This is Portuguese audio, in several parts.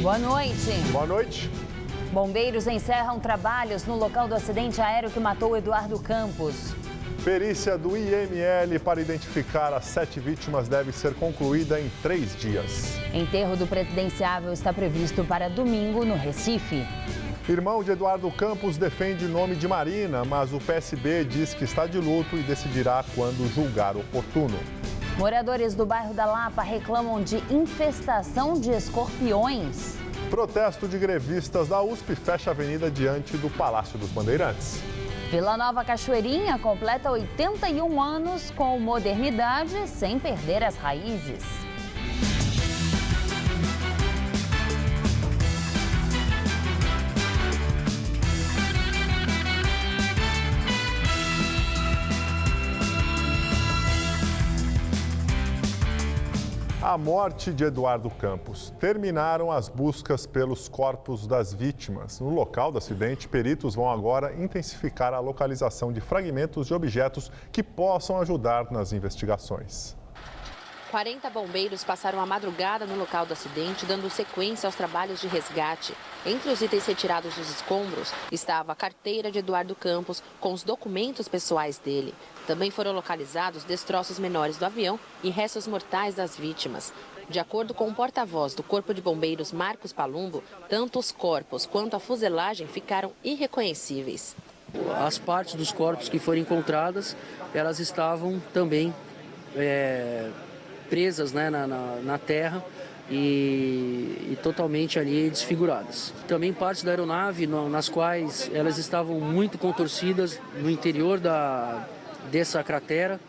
Boa noite. Boa noite. Bombeiros encerram trabalhos no local do acidente aéreo que matou Eduardo Campos. Perícia do IML para identificar as 7 vítimas deve ser concluída em 3 dias. Enterro do presidenciável está previsto para domingo no Recife. Irmão de Eduardo Campos defende o nome de Marina, mas o PSB diz que está de luto e decidirá quando julgar oportuno. Moradores do bairro da Lapa reclamam de infestação de escorpiões. Protesto de grevistas da USP fecha a avenida diante do Palácio dos Bandeirantes. Vila Nova Cachoeirinha completa 81 anos com modernidade sem perder as raízes. A morte de Eduardo Campos. Terminaram as buscas pelos corpos das vítimas. No local do acidente, peritos vão agora intensificar a localização de fragmentos de objetos que possam ajudar nas investigações. 40 bombeiros passaram a madrugada no local do acidente, dando sequência aos trabalhos de resgate. Entre os itens retirados dos escombros estava a carteira de Eduardo Campos com os documentos pessoais dele. Também foram localizados destroços menores do avião e restos mortais das vítimas. De acordo com o porta-voz do Corpo de Bombeiros, Marcos Palumbo, tanto os corpos quanto a fuselagem ficaram irreconhecíveis. As partes dos corpos que foram encontradas, elas estavam também presas, né, na terra e totalmente ali desfiguradas. Também partes da aeronave nas quais elas estavam muito contorcidas no interior dessa cratera,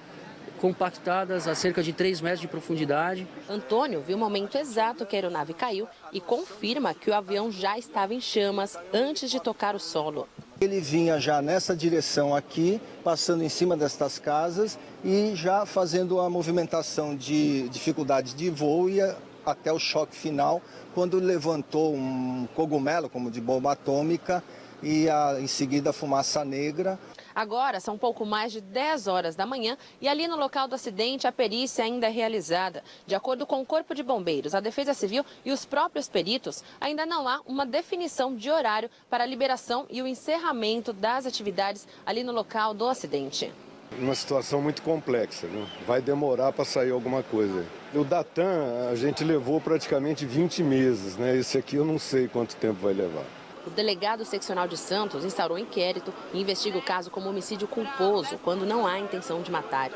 compactadas a cerca de 3 metros de profundidade. Antônio viu o momento exato que a aeronave caiu e confirma que o avião já estava em chamas antes de tocar o solo. Ele vinha já nessa direção aqui, passando em cima destas casas e já fazendo a movimentação de dificuldades de voo e até o choque final, quando levantou um cogumelo, como de bomba atômica, e em seguida a fumaça negra. Agora são pouco mais de 10 horas da manhã e ali no local do acidente a perícia ainda é realizada. De acordo com o Corpo de Bombeiros, a Defesa Civil e os próprios peritos, ainda não há uma definição de horário para a liberação e o encerramento das atividades ali no local do acidente. Uma situação muito complexa, né? Vai demorar para sair alguma coisa. O Datan a gente levou praticamente 20 meses, né? Esse aqui eu não sei quanto tempo vai levar. O delegado seccional de Santos instaurou inquérito e investiga o caso como homicídio culposo, quando não há intenção de matar.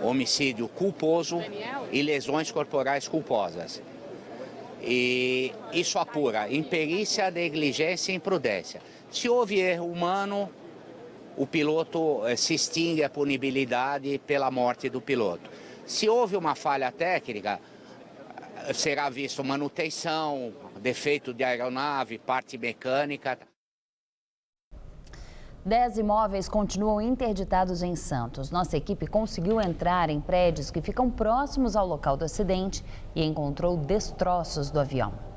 Homicídio culposo e lesões corporais culposas. E isso apura imperícia, negligência e imprudência. Se houve erro humano, o piloto se extingue a punibilidade pela morte do piloto. Se houve uma falha técnica, será visto manutenção, defeito de aeronave, parte mecânica. 10 imóveis continuam interditados em Santos. Nossa equipe conseguiu entrar em prédios que ficam próximos ao local do acidente e encontrou destroços do avião.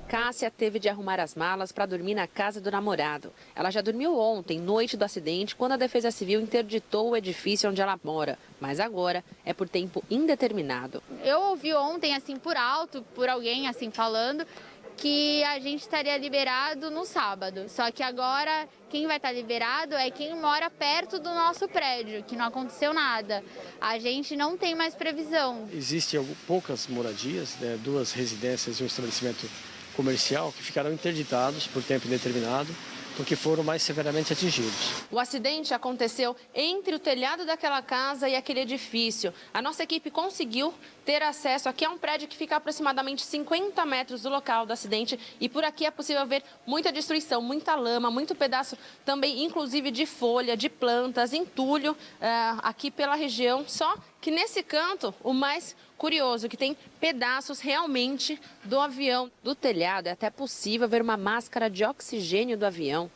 Cássia teve de arrumar as malas para dormir na casa do namorado. Ela já dormiu ontem, noite do acidente, quando a Defesa Civil interditou o edifício onde ela mora. Mas agora é por tempo indeterminado. Eu ouvi ontem, assim, por alto, por alguém, assim, falando que a gente estaria liberado no sábado. Só que agora quem vai estar liberado é quem mora perto do nosso prédio, que não aconteceu nada. A gente não tem mais previsão. Existem poucas moradias, né, 2 residências e um estabelecimento comercial que ficaram interditados por tempo indeterminado, porque foram mais severamente atingidos. O acidente aconteceu entre o telhado daquela casa e aquele edifício. A nossa equipe conseguiu ter acesso aqui a um prédio que fica a aproximadamente 50 metros do local do acidente e por aqui é possível ver muita destruição, muita lama, muito pedaço também, inclusive de folha, de plantas, entulho aqui pela região. Só que nesse canto, o mais curioso, que tem pedaços realmente do avião. Do telhado é até possível ver uma máscara de oxigênio do avião.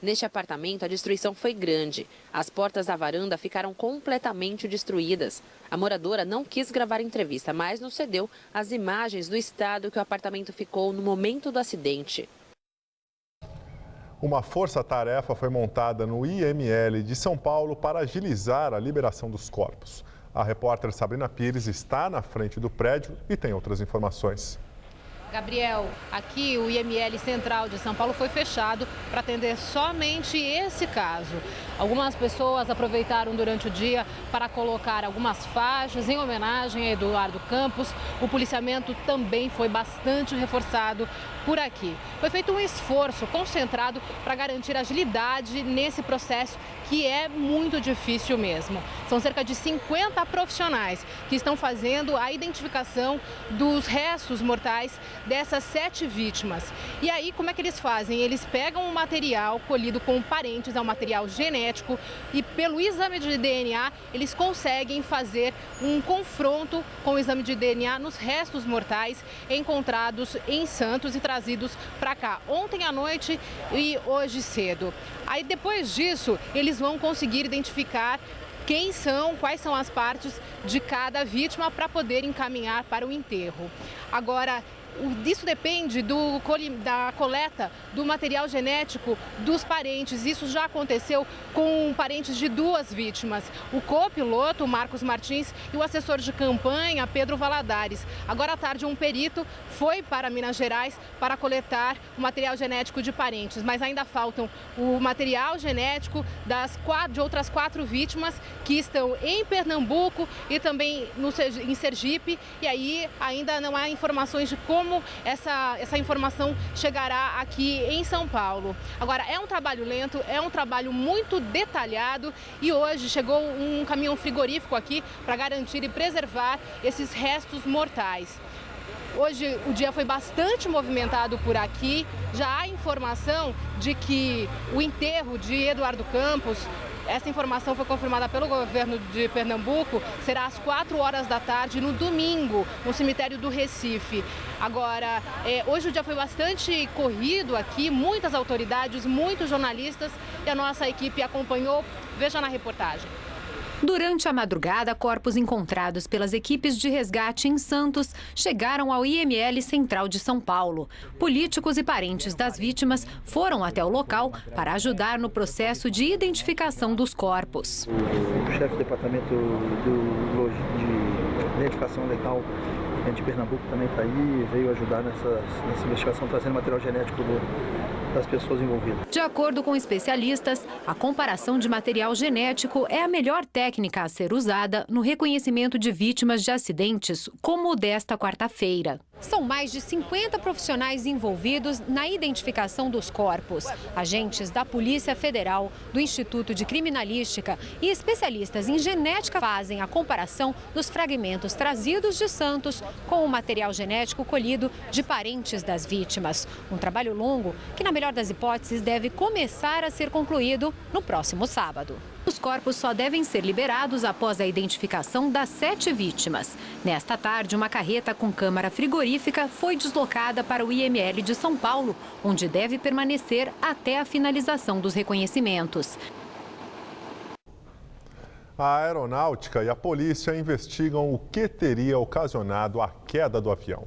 Neste apartamento, a destruição foi grande. As portas da varanda ficaram completamente destruídas. A moradora não quis gravar entrevista, mas nos cedeu as imagens do estado que o apartamento ficou no momento do acidente. Uma força-tarefa foi montada no IML de São Paulo para agilizar a liberação dos corpos. A repórter Sabrina Pires está na frente do prédio e tem outras informações. Gabriel, aqui o IML Central de São Paulo foi fechado para atender somente esse caso. Algumas pessoas aproveitaram durante o dia para colocar algumas faixas em homenagem a Eduardo Campos. O policiamento também foi bastante reforçado por aqui. Foi feito um esforço concentrado para garantir agilidade nesse processo que é muito difícil mesmo. São cerca de 50 profissionais que estão fazendo a identificação dos restos mortais dessas 7 vítimas. E aí, como é que eles fazem? Eles pegam o material colhido com parentes, é um material genético, e pelo exame de DNA, eles conseguem fazer um confronto com o exame de DNA nos restos mortais encontrados em Santos e trazidos para cá ontem à noite e hoje cedo. Aí, depois disso, eles vão conseguir identificar quem são, quais são as partes de cada vítima para poder encaminhar para o enterro. Agora, isso depende da coleta do material genético dos parentes. Isso já aconteceu com parentes de 2 vítimas, o copiloto, Marcos Martins, e o assessor de campanha, Pedro Valadares. Agora à tarde, um perito foi para Minas Gerais para coletar o material genético de parentes, mas ainda faltam o material genético de outras 4 vítimas que estão em Pernambuco e também em Sergipe, e aí ainda não há informações de como essa informação chegará aqui em São Paulo. Agora, é um trabalho lento, é um trabalho muito detalhado e hoje chegou um caminhão frigorífico aqui para garantir e preservar esses restos mortais. Hoje o dia foi bastante movimentado por aqui, já há informação de que o enterro de Eduardo Campos, essa informação foi confirmada pelo governo de Pernambuco, será às 4 horas da tarde, no domingo, no cemitério do Recife. Agora, hoje o dia foi bastante corrido aqui, muitas autoridades, muitos jornalistas, e a nossa equipe acompanhou. Veja na reportagem. Durante a madrugada, corpos encontrados pelas equipes de resgate em Santos chegaram ao IML Central de São Paulo. Políticos e parentes das vítimas foram até o local para ajudar no processo de identificação dos corpos. O chefe do departamento de identificação legal de Pernambuco também está aí, veio ajudar nessa investigação, trazendo material genético das pessoas envolvidas. De acordo com especialistas, a comparação de material genético é a melhor técnica a ser usada no reconhecimento de vítimas de acidentes, como o desta quarta-feira. São mais de 50 profissionais envolvidos na identificação dos corpos. Agentes da Polícia Federal, do Instituto de Criminalística e especialistas em genética fazem a comparação dos fragmentos trazidos de Santos com o material genético colhido de parentes das vítimas. Um trabalho longo que, na melhor das hipóteses, deve começar a ser concluído no próximo sábado. Os corpos só devem ser liberados após a identificação das 7 vítimas. Nesta tarde, uma carreta com câmara frigorífica foi deslocada para o IML de São Paulo, onde deve permanecer até a finalização dos reconhecimentos. A aeronáutica e a polícia investigam o que teria ocasionado a queda do avião.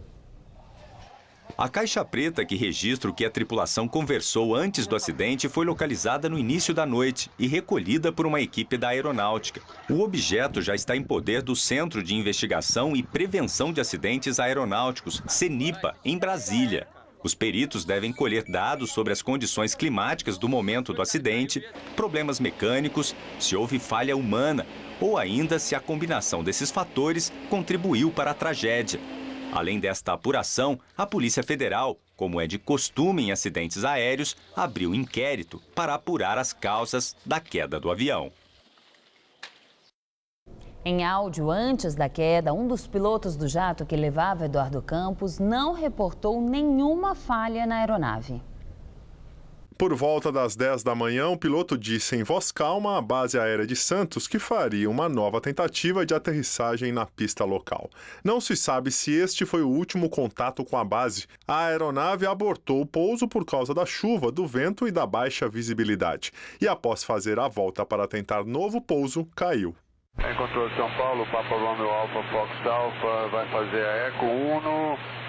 A caixa preta que registra o que a tripulação conversou antes do acidente foi localizada no início da noite e recolhida por uma equipe da aeronáutica. O objeto já está em poder do Centro de Investigação e Prevenção de Acidentes Aeronáuticos, CENIPA, em Brasília. Os peritos devem colher dados sobre as condições climáticas do momento do acidente, problemas mecânicos, se houve falha humana ou ainda se a combinação desses fatores contribuiu para a tragédia. Além desta apuração, a Polícia Federal, como é de costume em acidentes aéreos, abriu inquérito para apurar as causas da queda do avião. Em áudio, antes da queda, um dos pilotos do jato que levava Eduardo Campos não reportou nenhuma falha na aeronave. Por volta das 10 da manhã, o piloto disse em voz calma à base aérea de Santos que faria uma nova tentativa de aterrissagem na pista local. Não se sabe se este foi o último contato com a base. A aeronave abortou o pouso por causa da chuva, do vento e da baixa visibilidade. E após fazer a volta para tentar novo pouso, caiu. Controle São Paulo, Papa Romeo Alpha Fox Alpha, vai fazer a Eco 1.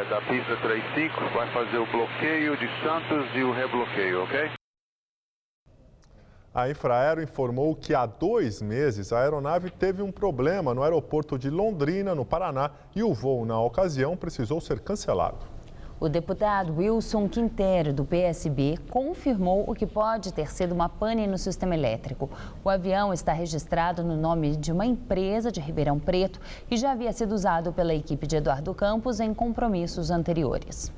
Da pista 35, vai fazer o bloqueio de Santos e o rebloqueio, ok? A Infraero informou que há 2 meses a aeronave teve um problema no aeroporto de Londrina, no Paraná, e o voo, na ocasião, precisou ser cancelado. O deputado Wilson Quintero, do PSB, confirmou o que pode ter sido uma pane no sistema elétrico. O avião está registrado no nome de uma empresa de Ribeirão Preto e já havia sido usado pela equipe de Eduardo Campos em compromissos anteriores.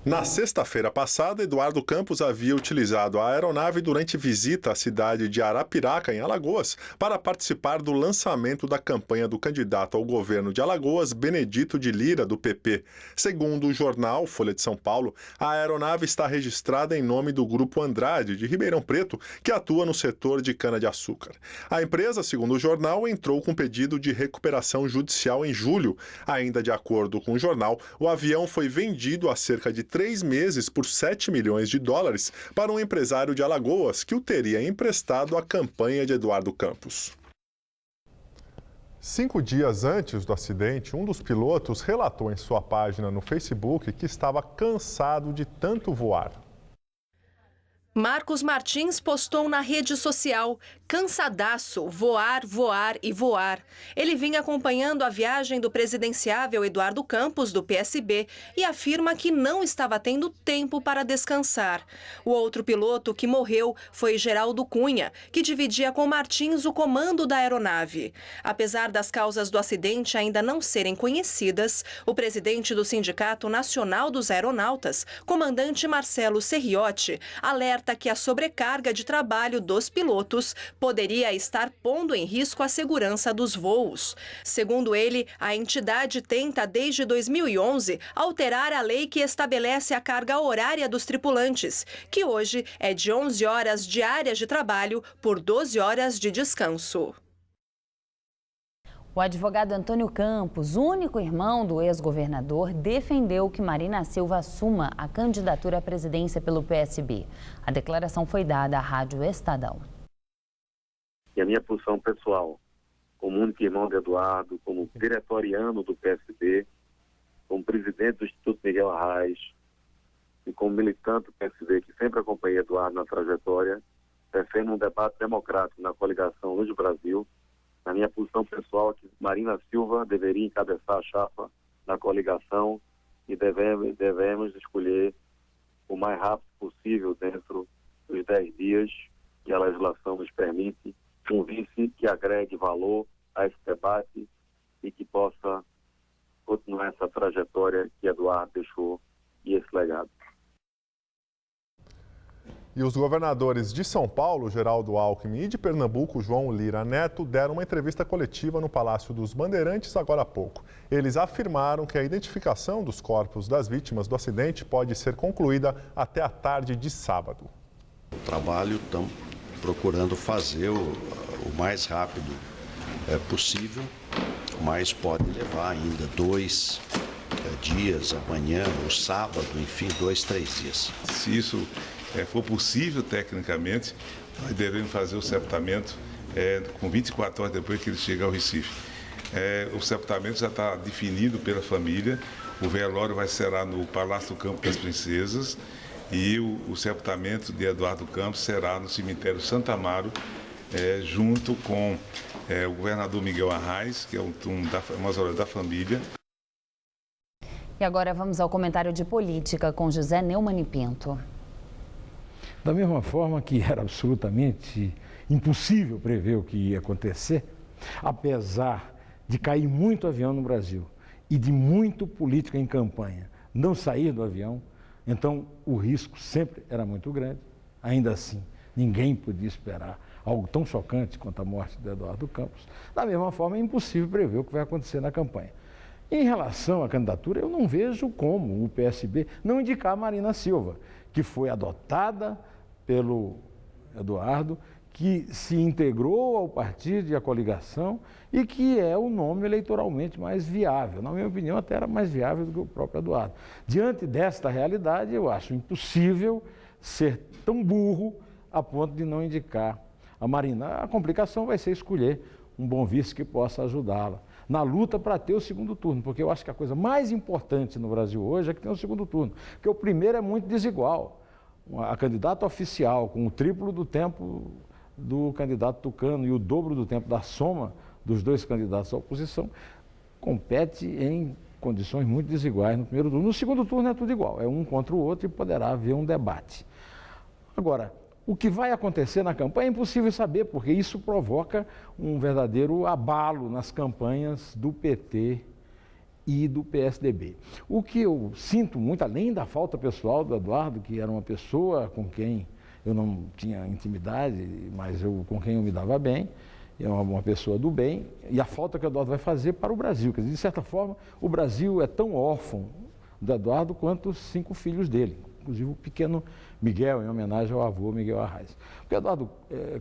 Na sexta-feira passada, Eduardo Campos havia utilizado a aeronave durante visita à cidade de Arapiraca, em Alagoas, para participar do lançamento da campanha do candidato ao governo de Alagoas, Benedito de Lira, do PP. Segundo o jornal Folha de São Paulo, a aeronave está registrada em nome do Grupo Andrade, de Ribeirão Preto, que atua no setor de cana-de-açúcar. A empresa, segundo o jornal, entrou com pedido de recuperação judicial em julho. Ainda de acordo com o jornal, o avião foi vendido há cerca de 3 meses por $7 milhões para um empresário de Alagoas que o teria emprestado à campanha de Eduardo Campos. 5 dias antes do acidente, um dos pilotos relatou em sua página no Facebook que estava cansado de tanto voar. Marcos Martins postou na rede social: cansadaço, voar, voar e voar. Ele vinha acompanhando a viagem do presidenciável Eduardo Campos, do PSB, e afirma que não estava tendo tempo para descansar. O outro piloto que morreu foi Geraldo Cunha, que dividia com Martins o comando da aeronave. Apesar das causas do acidente ainda não serem conhecidas, o presidente do Sindicato Nacional dos Aeronautas, comandante Marcelo Serriotti, alerta que a sobrecarga de trabalho dos pilotos poderia estar pondo em risco a segurança dos voos. Segundo ele, a entidade tenta desde 2011 alterar a lei que estabelece a carga horária dos tripulantes, que hoje é de 11 horas diárias de trabalho por 12 horas de descanso. O advogado Antônio Campos, único irmão do ex-governador, defendeu que Marina Silva assuma a candidatura à presidência pelo PSB. A declaração foi dada à Rádio Estadão. E a minha posição pessoal, como único irmão de Eduardo, como diretoriano do PSB, como presidente do Instituto Miguel Arraes e como militante do PSB, que sempre acompanhei Eduardo na trajetória, defendo um debate democrático na coligação Luz do Brasil. Na minha posição pessoal, que Marina Silva deveria encabeçar a chapa na coligação e devemos escolher o mais rápido possível, dentro dos 10 dias que a legislação nos permite, um vice que agregue valor a esse debate e que possa continuar essa trajetória que Eduardo deixou e esse legado. E os governadores de São Paulo, Geraldo Alckmin, e de Pernambuco, João Lira Neto, deram uma entrevista coletiva no Palácio dos Bandeirantes agora há pouco. Eles afirmaram que a identificação dos corpos das vítimas do acidente pode ser concluída até a tarde de sábado. O trabalho estamos procurando fazer o mais rápido possível, mas pode levar ainda 2 dias, amanhã, ou sábado, enfim, 2, 3 dias. Se isso for possível tecnicamente, nós devemos fazer o sepultamento com 24 horas depois que ele chega ao Recife. O sepultamento já está definido pela família, o velório vai ser no Palácio do Campo das Princesas e o sepultamento de Eduardo Campos será no cemitério Santa Amaro, junto com o governador Miguel Arraes, que é um mausoléu da família. E agora vamos ao comentário de política com José Neumann e Pinto. Da mesma forma que era absolutamente impossível prever o que ia acontecer, apesar de cair muito avião no Brasil e de muito político em campanha não sair do avião, então o risco sempre era muito grande. Ainda assim, ninguém podia esperar algo tão chocante quanto a morte de Eduardo Campos. Da mesma forma, é impossível prever o que vai acontecer na campanha. Em relação à candidatura, eu não vejo como o PSB não indicar a Marina Silva, que foi adotada pelo Eduardo, que se integrou ao partido e à coligação e que é o nome eleitoralmente mais viável. Na minha opinião, até era mais viável do que o próprio Eduardo. Diante desta realidade, eu acho impossível ser tão burro a ponto de não indicar a Marina. A complicação vai ser escolher um bom vice que possa ajudá-la na luta para ter o segundo turno, porque eu acho que a coisa mais importante no Brasil hoje é que tem o segundo turno, porque o primeiro é muito desigual. a candidata oficial com o triplo do tempo do candidato tucano e o dobro do tempo da soma dos dois candidatos à oposição, compete em condições muito desiguais no primeiro turno. No segundo turno é tudo igual, é um contra o outro e poderá haver um debate. Agora, o que vai acontecer na campanha é impossível saber, porque isso provoca um verdadeiro abalo nas campanhas do PT e do PSDB. O que eu sinto muito, além da falta pessoal do Eduardo, que era uma pessoa com quem eu não tinha intimidade, mas com quem eu me dava bem, é uma pessoa do bem, e a falta que o Eduardo vai fazer para o Brasil. Quer dizer, de certa forma, o Brasil é tão órfão do Eduardo quanto os 5 filhos dele, inclusive o pequeno Miguel, em homenagem ao avô Miguel Arraes. Porque Eduardo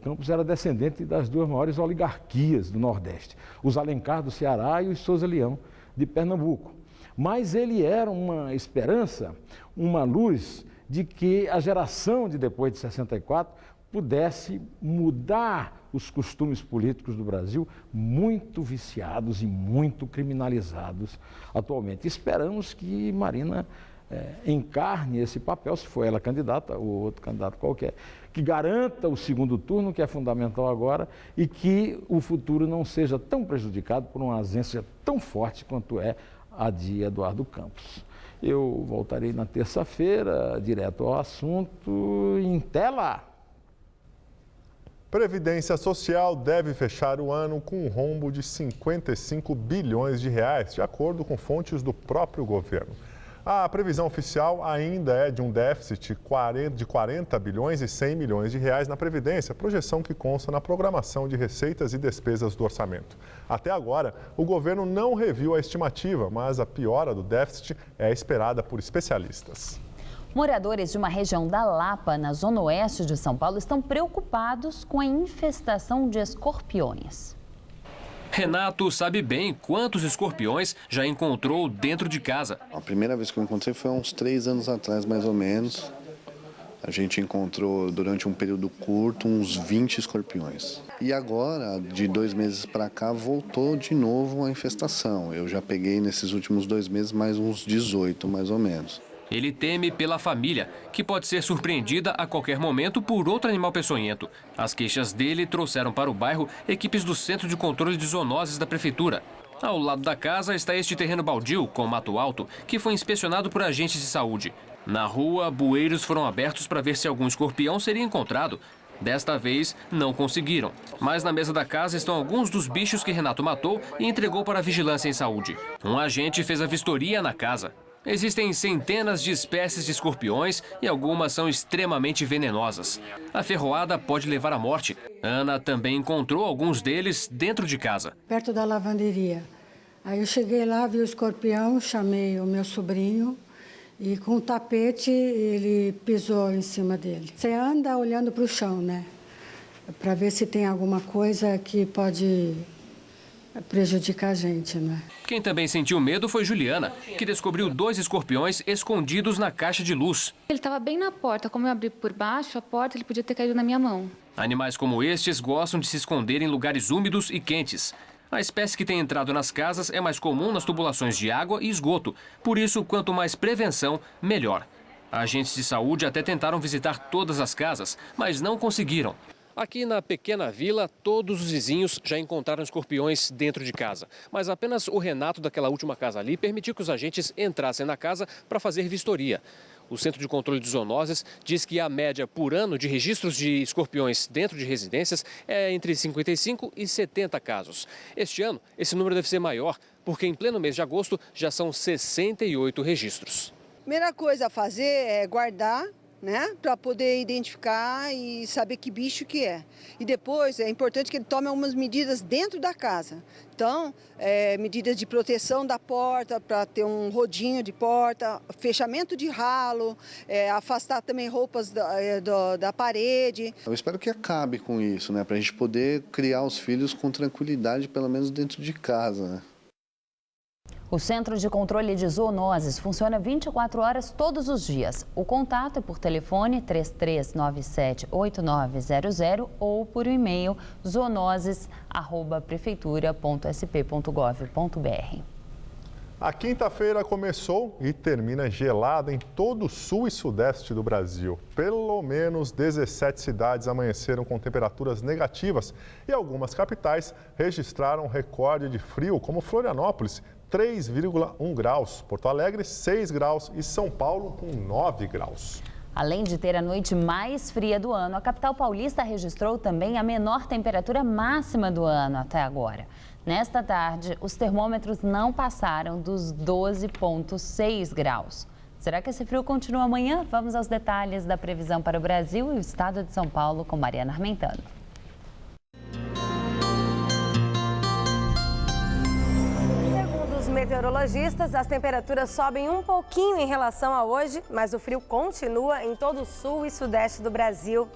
Campos era descendente das 2 maiores oligarquias do Nordeste, os Alencar do Ceará e os Souza Leão de Pernambuco. Mas ele era uma esperança, uma luz de que a geração de depois de 64 pudesse mudar os costumes políticos do Brasil, muito viciados e muito criminalizados atualmente. Esperamos que Marina encarne esse papel, se for ela candidata ou outro candidato qualquer, que garanta o segundo turno, que é fundamental agora, e que o futuro não seja tão prejudicado por uma ausência tão forte quanto é a de Eduardo Campos. Eu voltarei na terça-feira, direto ao assunto, em tela. Previdência Social deve fechar o ano com um rombo de 55 bilhões de reais, de acordo com fontes do próprio governo. A previsão oficial ainda é de um déficit de 40 bilhões e 100 milhões de reais na Previdência, projeção que consta na programação de receitas e despesas do orçamento. Até agora, o governo não reviu a estimativa, mas a piora do déficit é esperada por especialistas. Moradores de uma região da Lapa, na zona oeste de São Paulo, estão preocupados com a infestação de escorpiões. Renato sabe bem quantos escorpiões já encontrou dentro de casa. A primeira vez que eu encontrei foi há uns 3 anos atrás, mais ou menos. A gente encontrou, durante um período curto, uns 20 escorpiões. E agora, de 2 meses para cá, voltou de novo a infestação. Eu já peguei, nesses últimos 2 meses, mais uns 18, mais ou menos. Ele teme pela família, que pode ser surpreendida a qualquer momento por outro animal peçonhento. As queixas dele trouxeram para o bairro equipes do Centro de Controle de Zoonoses da Prefeitura. Ao lado da casa está este terreno baldio, com mato alto, que foi inspecionado por agentes de saúde. Na rua, bueiros foram abertos para ver se algum escorpião seria encontrado. Desta vez, não conseguiram. Mas na mesa da casa estão alguns dos bichos que Renato matou e entregou para a Vigilância em Saúde. Um agente fez a vistoria na casa. Existem centenas de espécies de escorpiões e algumas são extremamente venenosas. A ferroada pode levar à morte. Ana também encontrou alguns deles dentro de casa. Perto da lavanderia. Aí eu cheguei lá, vi o escorpião, chamei o meu sobrinho e com o tapete ele pisou em cima dele. Você anda olhando para o chão, né? Para ver se tem alguma coisa que pode prejudicar a gente, né? Quem também sentiu medo foi Juliana, que descobriu 2 escorpiões escondidos na caixa de luz. Ele estava bem na porta. Como eu abri por baixo a porta, ele podia ter caído na minha mão. Animais como estes gostam de se esconder em lugares úmidos e quentes. A espécie que tem entrado nas casas é mais comum nas tubulações de água e esgoto. Por isso, quanto mais prevenção, melhor. Agentes de saúde até tentaram visitar todas as casas, mas não conseguiram. Aqui na pequena vila, todos os vizinhos já encontraram escorpiões dentro de casa. Mas apenas o Renato daquela última casa ali permitiu que os agentes entrassem na casa para fazer vistoria. O Centro de Controle de Zoonoses diz que a média por ano de registros de escorpiões dentro de residências é entre 55 e 70 casos. Este ano, esse número deve ser maior, porque em pleno mês de agosto já são 68 registros. Primeira coisa a fazer é guardar, né, para poder identificar e saber que bicho que é. E depois é importante que ele tome algumas medidas dentro da casa. Então, medidas de proteção da porta, para ter um rodinho de porta, fechamento de ralo, afastar também roupas da parede. Eu espero que acabe com isso, né, para a gente poder criar os filhos com tranquilidade, pelo menos dentro de casa, né? O Centro de Controle de Zoonoses funciona 24 horas todos os dias. O contato é por telefone 3397-8900 ou por e-mail zoonoses@prefeitura.sp.gov.br. A quinta-feira começou e termina gelada em todo o sul e sudeste do Brasil. Pelo menos 17 cidades amanheceram com temperaturas negativas e algumas capitais registraram recorde de frio, como Florianópolis, 3,1 graus, Porto Alegre, 6 graus e São Paulo, com 9 graus. Além de ter a noite mais fria do ano, a capital paulista registrou também a menor temperatura máxima do ano até agora. Nesta tarde, os termômetros não passaram dos 12,6 graus. Será que esse frio continua amanhã? Vamos aos detalhes da previsão para o Brasil e o estado de São Paulo com Mariana Armentano. Segundo os meteorologistas, as temperaturas sobem um pouquinho em relação a hoje, mas o frio continua em todo o sul e sudeste do Brasil.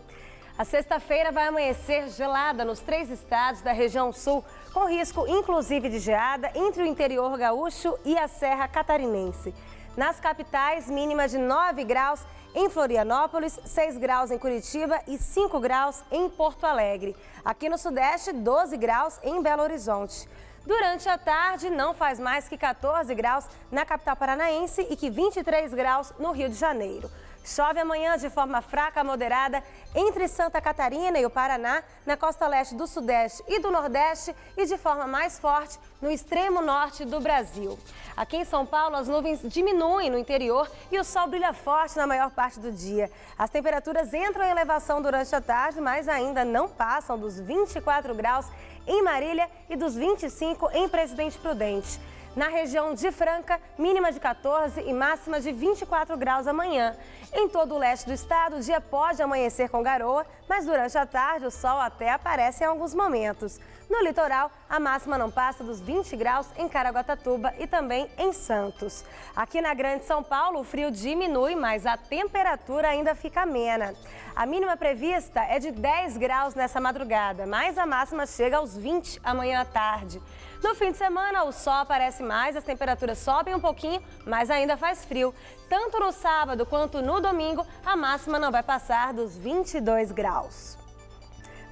A sexta-feira vai amanhecer gelada nos 3 estados da região sul, com risco inclusive de geada entre o interior gaúcho e a Serra Catarinense. Nas capitais, mínimas de 9 graus em Florianópolis, 6 graus em Curitiba e 5 graus em Porto Alegre. Aqui no sudeste, 12 graus em Belo Horizonte. Durante a tarde, não faz mais que 14 graus na capital paranaense e que 23 graus no Rio de Janeiro. Chove amanhã de forma fraca a moderada entre Santa Catarina e o Paraná, na costa leste do Sudeste e do Nordeste e de forma mais forte no extremo norte do Brasil. Aqui em São Paulo, as nuvens diminuem no interior e o sol brilha forte na maior parte do dia. As temperaturas entram em elevação durante a tarde, mas ainda não passam dos 24 graus em Marília e dos 25 em Presidente Prudente. Na região de Franca, mínima de 14 e máxima de 24 graus amanhã. Em todo o leste do estado, o dia pode amanhecer com garoa, mas durante a tarde o sol até aparece em alguns momentos. No litoral, a máxima não passa dos 20 graus em Caraguatatuba e também em Santos. Aqui na Grande São Paulo, o frio diminui, mas a temperatura ainda fica amena. A mínima prevista é de 10 graus nessa madrugada, mas a máxima chega aos 20 amanhã à tarde. No fim de semana, o sol aparece mais, as temperaturas sobem um pouquinho, mas ainda faz frio. Tanto no sábado quanto no domingo, a máxima não vai passar dos 22 graus.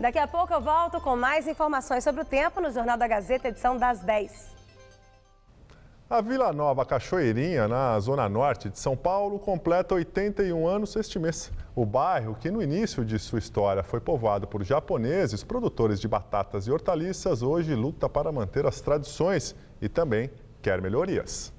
Daqui a pouco eu volto com mais informações sobre o tempo no Jornal da Gazeta, edição das 10. A Vila Nova Cachoeirinha, na zona norte de São Paulo, completa 81 anos este mês. O bairro, que no início de sua história foi povoado por japoneses, produtores de batatas e hortaliças, hoje luta para manter as tradições e também quer melhorias.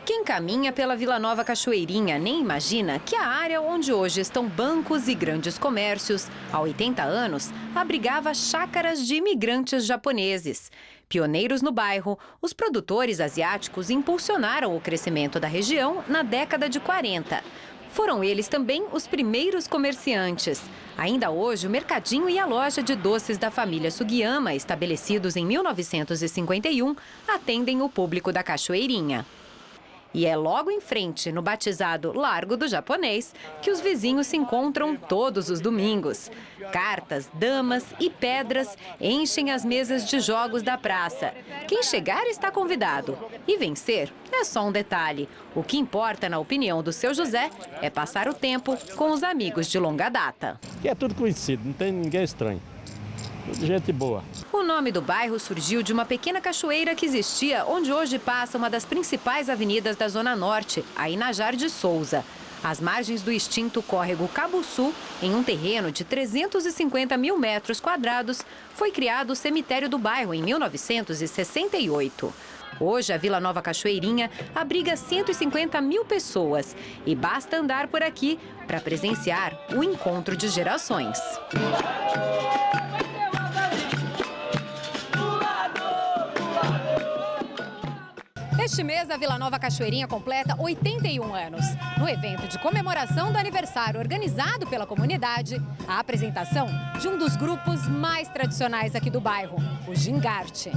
Quem caminha pela Vila Nova Cachoeirinha nem imagina que a área onde hoje estão bancos e grandes comércios, há 80 anos, abrigava chácaras de imigrantes japoneses. Pioneiros no bairro, os produtores asiáticos impulsionaram o crescimento da região na década de 40. Foram eles também os primeiros comerciantes. Ainda hoje, o mercadinho e a loja de doces da família Sugiyama, estabelecidos em 1951, atendem o público da Cachoeirinha. E é logo em frente, no batizado Largo do Japonês, que os vizinhos se encontram todos os domingos. Cartas, damas e pedras enchem as mesas de jogos da praça. Quem chegar está convidado. E vencer é só um detalhe. O que importa, na opinião do seu José, é passar o tempo com os amigos de longa data. E é tudo conhecido, não tem ninguém estranho. Tudo gente boa. O nome do bairro surgiu de uma pequena cachoeira que existia onde hoje passa uma das principais avenidas da Zona Norte, a Inajar de Souza. Às margens do extinto córrego Cabuçu, em um terreno de 350 mil metros quadrados, foi criado o cemitério do bairro em 1968. Hoje, a Vila Nova Cachoeirinha abriga 150 mil pessoas e basta andar por aqui para presenciar o encontro de gerações. Este mês, a Vila Nova Cachoeirinha completa 81 anos. No evento de comemoração do aniversário organizado pela comunidade, a apresentação de um dos grupos mais tradicionais aqui do bairro, o Gingarte.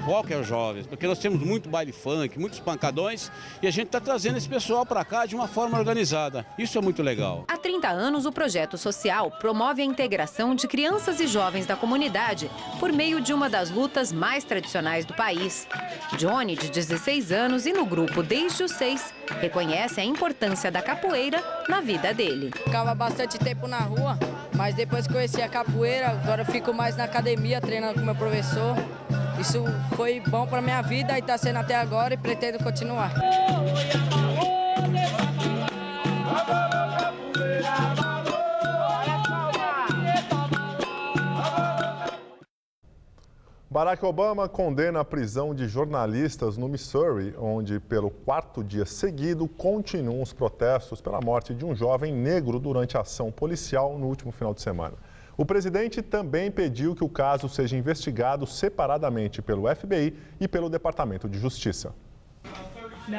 O foco é os jovens, porque nós temos muito baile funk, muitos pancadões, e a gente está trazendo esse pessoal para cá de uma forma organizada. Isso é muito legal. Há 30 anos, o projeto social promove a integração de crianças e jovens da comunidade por meio de uma das lutas mais tradicionais do país. Johnny, de 16 anos e no grupo desde os 6, reconhece a importância da capoeira na vida dele. Ficava bastante tempo na rua, mas depois que conheci a capoeira, agora eu fico mais na academia, treinando com meu professor. Isso foi bom para minha vida e está sendo até agora e pretendo continuar. Barack Obama condena a prisão de jornalistas no Missouri, onde, pelo 4º dia seguido, continuam os protestos pela morte de um jovem negro durante a ação policial no último final de semana. O presidente também pediu que o caso seja investigado separadamente pelo FBI e pelo Departamento de Justiça.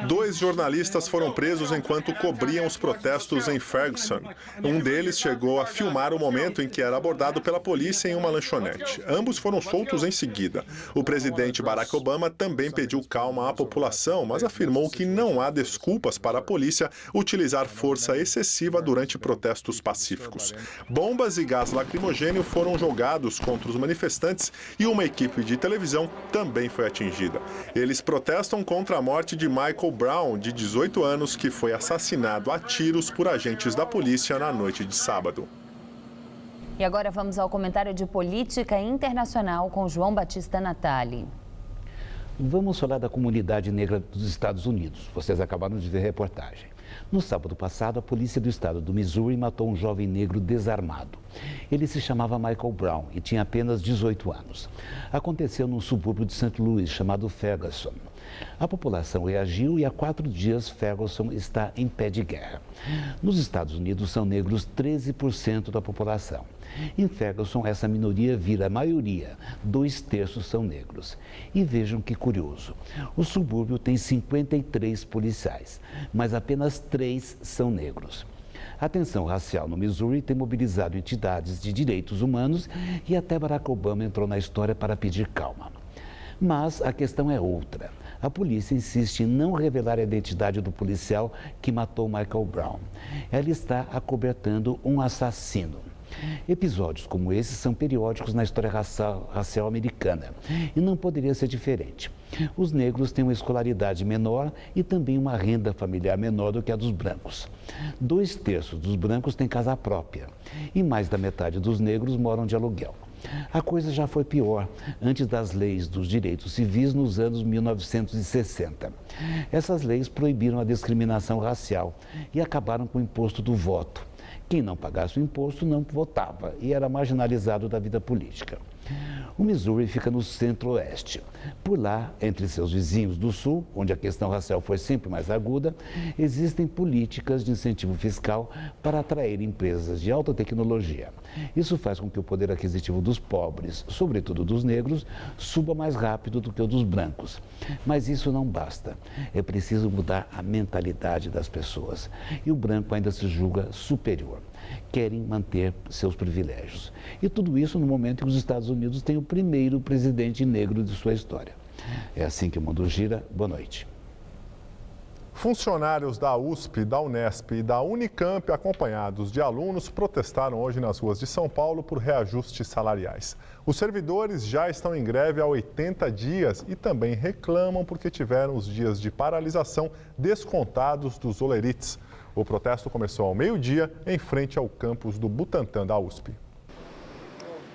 2 jornalistas foram presos enquanto cobriam os protestos em Ferguson. Um deles chegou a filmar o momento em que era abordado pela polícia em uma lanchonete. Ambos foram soltos em seguida. O presidente Barack Obama também pediu calma à população, mas afirmou que não há desculpas para a polícia utilizar força excessiva durante protestos pacíficos. Bombas e gás lacrimogêneo foram jogados contra os manifestantes e uma equipe de televisão também foi atingida. Eles protestam contra a morte de Michael Brown, de 18 anos, que foi assassinado a tiros por agentes da polícia na noite de sábado. E agora vamos ao comentário de política internacional com João Batista Natali. Vamos falar da comunidade negra dos Estados Unidos. Vocês acabaram de ver a reportagem. No sábado passado, a polícia do estado do Missouri matou um jovem negro desarmado. Ele se chamava Michael Brown e tinha apenas 18 anos. Aconteceu num subúrbio de St. Louis, chamado Ferguson. A população reagiu e há 4 dias Ferguson está em pé de guerra. Nos Estados Unidos são negros 13% da população. Em Ferguson, essa minoria vira a maioria, 2/3 são negros. E vejam que curioso, o subúrbio tem 53 policiais, mas apenas 3 são negros. A tensão racial no Missouri tem mobilizado entidades de direitos humanos e até Barack Obama entrou na história para pedir calma. Mas a questão é outra. A polícia insiste em não revelar a identidade do policial que matou Michael Brown. Ela está acobertando um assassino. Episódios como esses são periódicos na história racial americana e não poderia ser diferente. Os negros têm uma escolaridade menor e também uma renda familiar menor do que a dos brancos. 2/3 dos brancos têm casa própria e mais da metade dos negros moram de aluguel. A coisa já foi pior antes das leis dos direitos civis nos anos 1960. Essas leis proibiram a discriminação racial e acabaram com o imposto do voto. Quem não pagasse o imposto não votava e era marginalizado da vida política. O Missouri fica no centro-oeste. Por lá, entre seus vizinhos do sul, onde a questão racial foi sempre mais aguda, existem políticas de incentivo fiscal para atrair empresas de alta tecnologia. Isso faz com que o poder aquisitivo dos pobres, sobretudo dos negros, suba mais rápido do que o dos brancos. Mas isso não basta. É preciso mudar a mentalidade das pessoas. E o branco ainda se julga superior. Querem manter seus privilégios. E tudo isso no momento em que os Estados Unidos têm o primeiro presidente negro de sua história. É assim que o mundo gira. Boa noite. Funcionários da USP, da Unesp e da Unicamp, acompanhados de alunos, protestaram hoje nas ruas de São Paulo por reajustes salariais. Os servidores já estão em greve há 80 dias e também reclamam porque tiveram os dias de paralisação descontados dos olerites. O protesto começou ao meio-dia, em frente ao campus do Butantã da USP.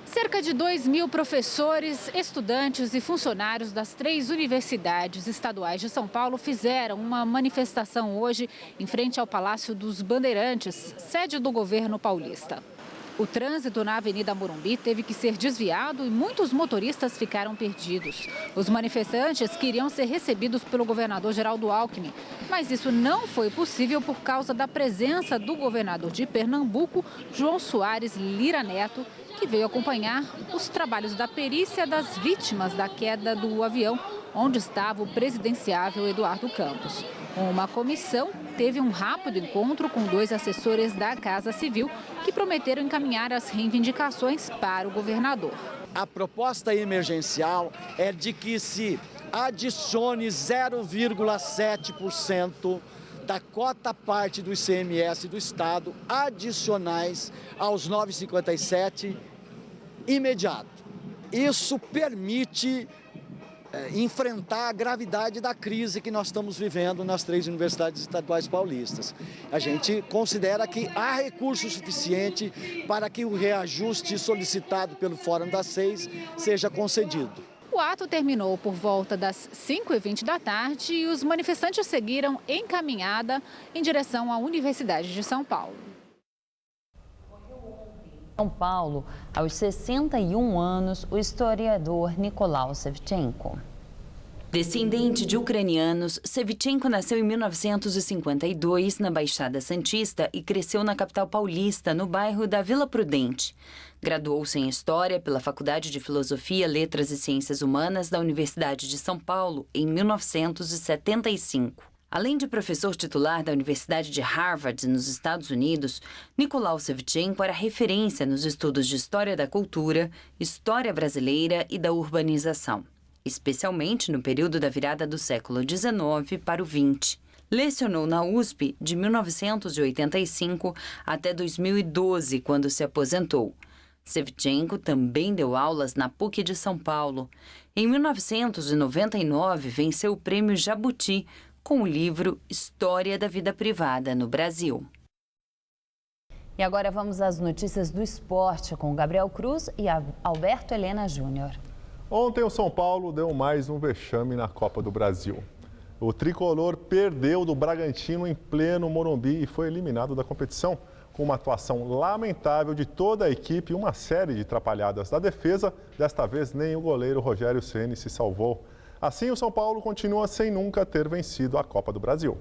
Cerca de 2.000 professores, estudantes e funcionários das 3 universidades estaduais de São Paulo fizeram uma manifestação hoje em frente ao Palácio dos Bandeirantes, sede do governo paulista. O trânsito na Avenida Morumbi teve que ser desviado e muitos motoristas ficaram perdidos. Os manifestantes queriam ser recebidos pelo governador Geraldo Alckmin, mas isso não foi possível por causa da presença do governador de Pernambuco, João Soares Lira Neto, que veio acompanhar os trabalhos da perícia das vítimas da queda do avião onde estava o presidenciável Eduardo Campos. Uma comissão teve um rápido encontro com 2 assessores da Casa Civil que prometeram encaminhar as reivindicações para o governador. A proposta emergencial é de que se adicione 0,7% da cota parte do ICMS do Estado, adicionais aos 9,57 imediato. Isso permite enfrentar a gravidade da crise que nós estamos vivendo nas 3 universidades estaduais paulistas. A gente considera que há recurso suficiente para que o reajuste solicitado pelo Fórum das 6 seja concedido. O ato terminou por volta das 5h20 da tarde e os manifestantes seguiram em caminhada em direção à Universidade de São Paulo. São Paulo, aos 61 anos, o historiador Nicolau Shevchenko. Descendente de ucranianos, Shevchenko nasceu em 1952 na Baixada Santista e cresceu na capital paulista, no bairro da Vila Prudente. Graduou-se em História pela Faculdade de Filosofia, Letras e Ciências Humanas da Universidade de São Paulo em 1975. Além de professor titular da Universidade de Harvard, nos Estados Unidos, Nicolau Shevchenko era referência nos estudos de História da Cultura, História Brasileira e da Urbanização, especialmente no período da virada do século XIX para o XX. Lecionou na USP de 1985 até 2012, quando se aposentou. Shevchenko também deu aulas na PUC de São Paulo. Em 1999, venceu o Prêmio Jabuti com o livro História da Vida Privada no Brasil. E agora vamos às notícias do esporte com Gabriel Cruz e Alberto Helena Júnior. Ontem o São Paulo deu mais um vexame na Copa do Brasil. O tricolor perdeu do Bragantino em pleno Morumbi e foi eliminado da competição. Com uma atuação lamentável de toda a equipe e uma série de atrapalhadas da defesa, desta vez nem o goleiro Rogério Ceni se salvou. Assim, o São Paulo continua sem nunca ter vencido a Copa do Brasil.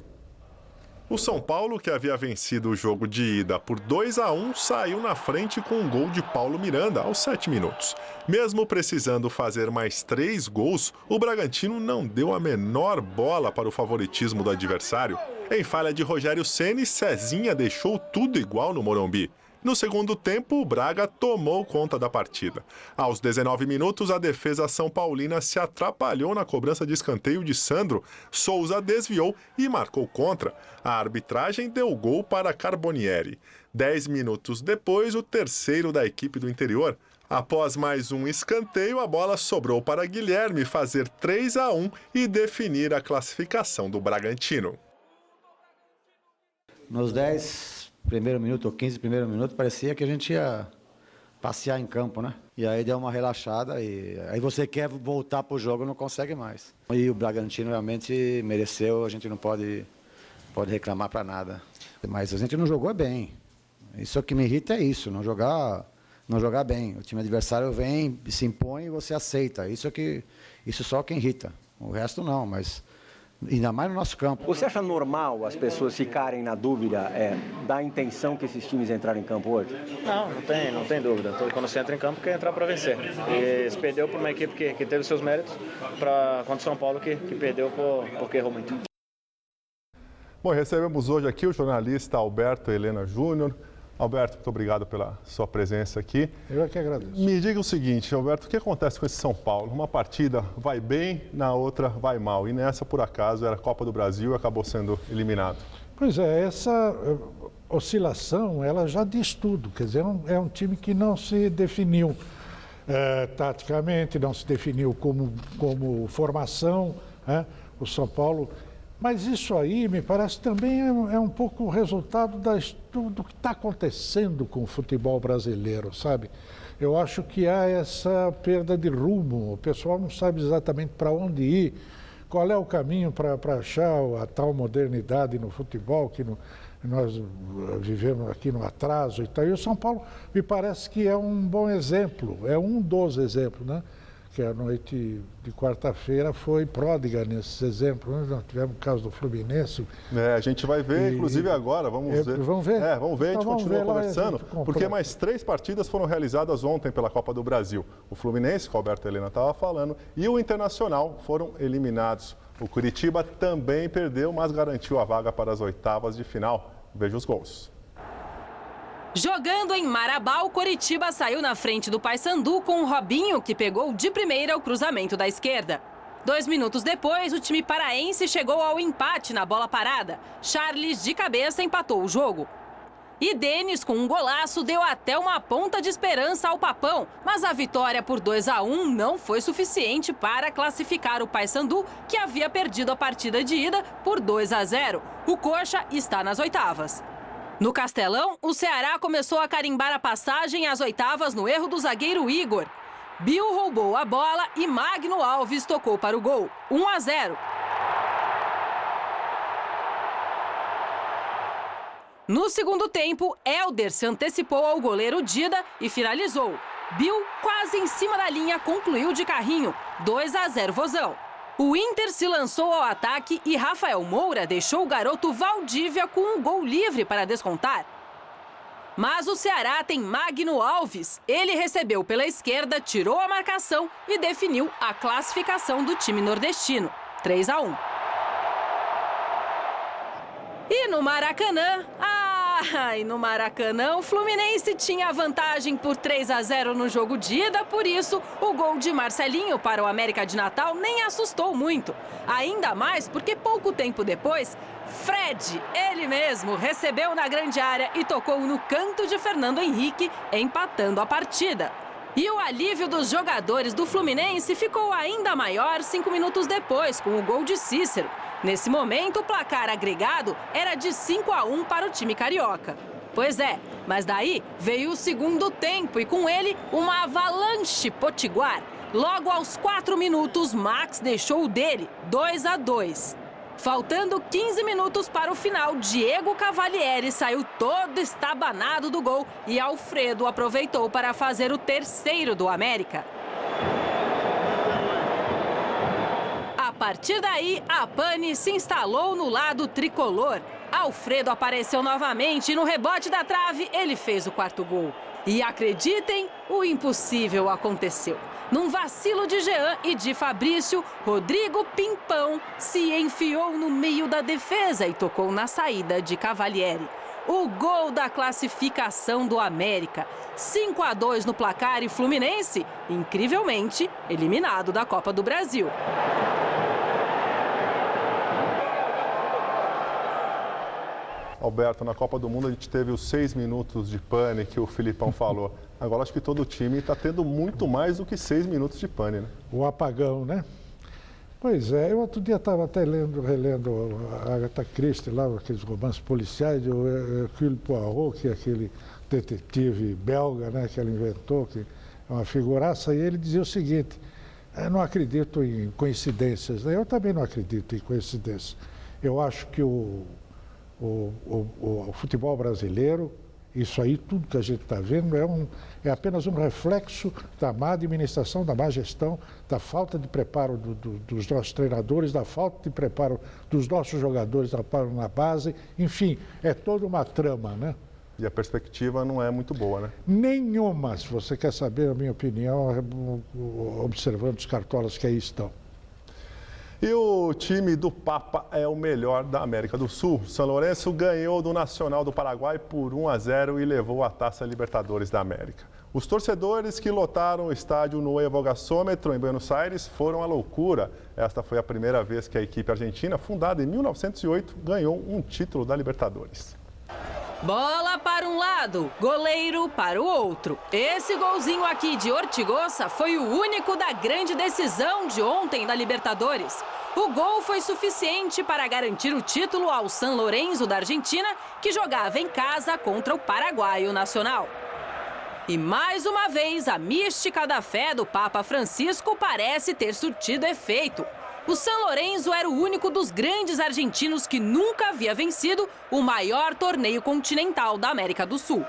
O São Paulo, que havia vencido o jogo de ida por 2-1, saiu na frente com um gol de Paulo Miranda aos 7 minutos. Mesmo precisando fazer mais 3 gols, o Bragantino não deu a menor bola para o favoritismo do adversário. Em falha de Rogério Ceni, Cezinha deixou tudo igual no Morumbi. No segundo tempo, o Braga tomou conta da partida. Aos 19 minutos, a defesa são paulina se atrapalhou na cobrança de escanteio de Sandro. Souza desviou e marcou contra. A arbitragem deu gol para Carbonieri. 10 minutos depois, o terceiro da equipe do interior. Após mais um escanteio, a bola sobrou para Guilherme fazer 3-1 e definir a classificação do Bragantino. Nos 10 primeiro minuto ou 15 primeiro minuto, parecia que a gente ia passear em campo, né? E aí deu uma relaxada e aí você quer voltar pro jogo e não consegue mais. E o Bragantino realmente mereceu, a gente não pode reclamar para nada. Mas a gente não jogou bem. Isso que me irrita é isso, não jogar bem. O time adversário vem, se impõe e você aceita. Isso só quem irrita. O resto não, mas ainda mais no nosso campo. Você acha normal as pessoas ficarem na dúvida da intenção que esses times entraram em campo hoje? Não tem dúvida. Quando você entra em campo, quer entrar para vencer. E se perdeu por uma equipe que teve seus méritos, contra o São Paulo que perdeu porque errou muito. Bom, recebemos hoje aqui o jornalista Alberto Helena Júnior. Alberto, muito obrigado pela sua presença aqui. Eu é que agradeço. Me diga o seguinte, Alberto, o que acontece com esse São Paulo? Uma partida vai bem, na outra vai mal. E nessa, por acaso, era a Copa do Brasil e acabou sendo eliminado. Pois é, essa oscilação, ela já diz tudo. Quer dizer, é um time que não se definiu taticamente, não se definiu como formação, o São Paulo. Mas isso aí, me parece, também é um pouco o resultado do que está acontecendo com o futebol brasileiro, sabe? Eu acho que há essa perda de rumo, o pessoal não sabe exatamente para onde ir, qual é o caminho para achar a tal modernidade no futebol, que nós vivemos aqui no atraso e tal. E o São Paulo me parece que é um bom exemplo, é um dos exemplos, né? Que a noite de quarta-feira foi pródiga nesses exemplos. Nós tivemos o caso do Fluminense. A gente vai ver, inclusive agora, vamos ver. Vamos ver? Vamos ver, então, a gente continua conversando, porque mais 3 partidas foram realizadas ontem pela Copa do Brasil. O Fluminense, que o Alberto Helena estava falando, e o Internacional foram eliminados. O Curitiba também perdeu, mas garantiu a vaga para as oitavas de final. Veja os gols. Jogando em Marabá, o Coritiba saiu na frente do Paysandu com o Robinho, que pegou de primeira o cruzamento da esquerda. 2 minutos depois, o time paraense chegou ao empate na bola parada. Charles, de cabeça, empatou o jogo. E Denis, com um golaço, deu até uma ponta de esperança ao Papão. Mas a vitória por 2-1 não foi suficiente para classificar o Paysandu, que havia perdido a partida de ida por 2-0. O Coxa está nas oitavas. No Castelão, o Ceará começou a carimbar a passagem às oitavas no erro do zagueiro Igor. Bill roubou a bola e Magno Alves tocou para o gol. 1-0. No segundo tempo, Hélder se antecipou ao goleiro Dida e finalizou. Bill, quase em cima da linha, concluiu de carrinho. 2-0 Vozão. O Inter se lançou ao ataque e Rafael Moura deixou o garoto Valdívia com um gol livre para descontar. Mas o Ceará tem Magno Alves. Ele recebeu pela esquerda, tirou a marcação e definiu a classificação do time nordestino. 3-1. E no Maracanã... no Maracanã, o Fluminense tinha a vantagem por 3-0 no jogo de ida, por isso o gol de Marcelinho para o América de Natal nem assustou muito. Ainda mais porque pouco tempo depois, Fred, ele mesmo, recebeu na grande área e tocou no canto de Fernando Henrique, empatando a partida. E o alívio dos jogadores do Fluminense ficou ainda maior 5 minutos depois, com o gol de Cícero. Nesse momento, o placar agregado era de 5-1 para o time carioca. Pois é, mas daí veio o segundo tempo e com ele uma avalanche potiguar. Logo aos 4 minutos, Max deixou o dele, 2-2. Faltando 15 minutos para o final, Diego Cavalieri saiu todo estabanado do gol e Alfredo aproveitou para fazer o terceiro do América. A partir daí, a pane se instalou no lado tricolor. Alfredo apareceu novamente e no rebote da trave ele fez o quarto gol. E acreditem, o impossível aconteceu. Num vacilo de Jean e de Fabrício, Rodrigo Pimpão se enfiou no meio da defesa e tocou na saída de Cavalieri. O gol da classificação do América. 5-2 no placar e Fluminense, incrivelmente, eliminado da Copa do Brasil. Alberto, na Copa do Mundo a gente teve os 6 minutos de pane que o Filipão falou. Agora acho que todo time está tendo muito mais do que 6 minutos de pane, né? O apagão, né? Pois é, eu outro dia estava até relendo a Agatha Christie, lá, aqueles romances policiais, o Hercule Poirot, que é aquele detetive belga, né, que ela inventou, que é uma figuraça, e ele dizia o seguinte: eu não acredito em coincidências, né? Eu também não acredito em coincidências. Eu acho que o futebol brasileiro, isso aí, tudo que a gente está vendo, é apenas um reflexo da má administração, da má gestão, da falta de preparo dos nossos treinadores, da falta de preparo dos nossos jogadores na base. Enfim, é toda uma trama, né? E a perspectiva não é muito boa, né? Nenhuma, se você quer saber a minha opinião, observando os cartolas que aí estão. E o time do Papa é o melhor da América do Sul. São Lourenço ganhou do Nacional do Paraguai por 1-0 e levou a Taça Libertadores da América. Os torcedores que lotaram o estádio Nuevo Gasômetro em Buenos Aires foram à loucura. Esta foi a primeira vez que a equipe argentina, fundada em 1908, ganhou um título da Libertadores. Bola para um lado, goleiro para o outro. Esse golzinho aqui de Ortigosa foi o único da grande decisão de ontem da Libertadores. O gol foi suficiente para garantir o título ao San Lorenzo da Argentina, que jogava em casa contra o Paraguaio Nacional. E mais uma vez, a mística da fé do Papa Francisco parece ter surtido efeito. O San Lorenzo era o único dos grandes argentinos que nunca havia vencido o maior torneio continental da América do Sul.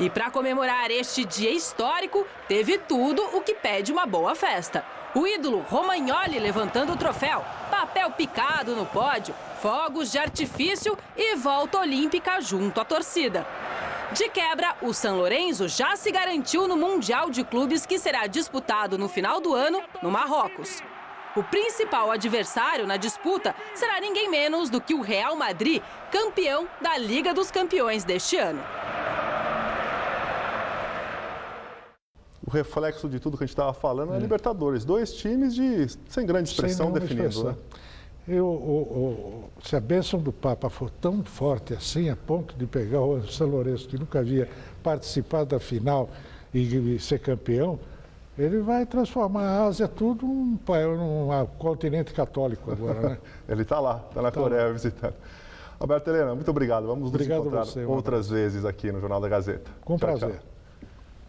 E para comemorar este dia histórico, teve tudo o que pede uma boa festa. O ídolo Romagnoli levantando o troféu, papel picado no pódio, fogos de artifício e volta olímpica junto à torcida. De quebra, o San Lorenzo já se garantiu no Mundial de Clubes que será disputado no final do ano no Marrocos. O principal adversário na disputa será ninguém menos do que o Real Madrid, campeão da Liga dos Campeões deste ano. O reflexo de tudo que a gente estava falando é a Libertadores. 2 times sem grande expressão definindo, né? Se a bênção do Papa for tão forte assim, a ponto de pegar o São Lourenço, que nunca havia participado da final e ser campeão, ele vai transformar a Ásia tudo num continente católico agora, né? Ele está lá, está na Coreia visitando. Roberto Helena, muito obrigado. Vamos nos encontrar outras vezes aqui no Jornal da Gazeta. Com prazer. Tchau.